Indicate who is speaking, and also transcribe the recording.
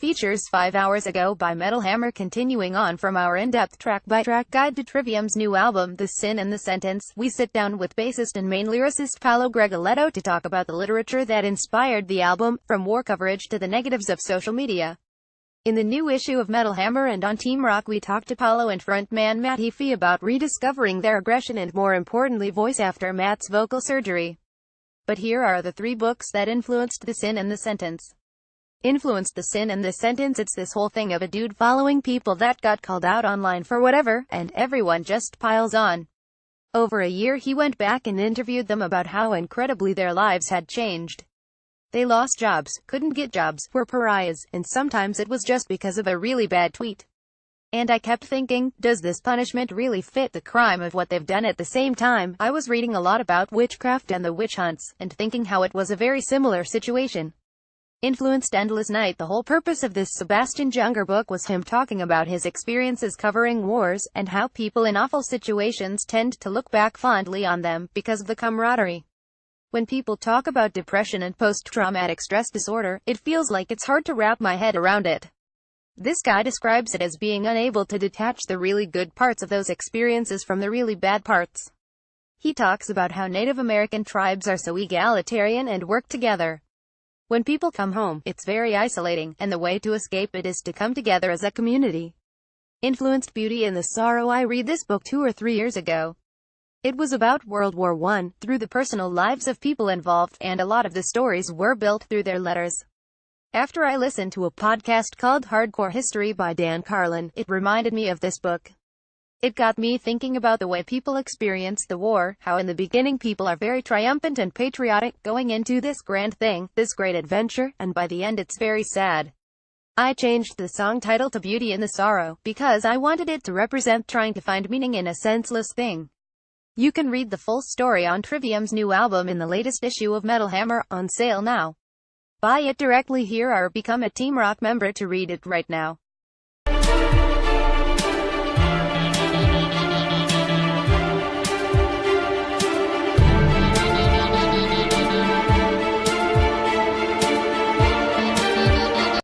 Speaker 1: features 5 hours ago by Metal Hammer. Continuing on from our in-depth track-by-track guide to Trivium's new album, The Sin and the Sentence, we sit down with bassist and main lyricist Paolo Gregoletto to talk about the literature that inspired the album, from war coverage to the negatives of social media. In the new issue of Metal Hammer and on Team Rock, we talked to Paolo and frontman Matt Heafy about rediscovering their aggression and, more importantly, voice after Matt's vocal surgery. But here are the 3 books that influenced The Sin and the Sentence. Influenced The Sin and the Sentence. It's this whole thing of a dude following people that got called out online for whatever, and everyone just piles on. Over a year he went back and interviewed them about how incredibly their lives had changed. They lost jobs, couldn't get jobs, were pariahs, and sometimes it was just because of a really bad tweet. And I kept thinking, does this punishment really fit the crime of what they've done? At the same time, I was reading a lot about witchcraft and the witch hunts, and thinking how it was a very similar situation. Influenced Endless Night. The whole purpose of this Sebastian Junger book was him talking about his experiences covering wars, and how people in awful situations tend to look back fondly on them, because of the camaraderie. When people talk about depression and post-traumatic stress disorder, it feels like it's hard to wrap my head around it. This guy describes it as being unable to detach the really good parts of those experiences from the really bad parts. He talks about how Native American tribes are so egalitarian and work together. When people come home, it's very isolating, and the way to escape it is to come together as a community. Influenced Beauty and the Sorrow. I read this book 2 or 3 years ago. It was about World War I, through the personal lives of people involved, and a lot of the stories were built through their letters. After I listened to a podcast called Hardcore History by Dan Carlin, it reminded me of this book. It got me thinking about the way people experience the war, how in the beginning people are very triumphant and patriotic, going into this grand thing, this great adventure, and by the end it's very sad. I changed the song title to Beauty in the Sorrow, because I wanted it to represent trying to find meaning in a senseless thing. You can read the full story on Trivium's new album in the latest issue of Metal Hammer, on sale now. Buy it directly here or become a Team Rock member to read it right now.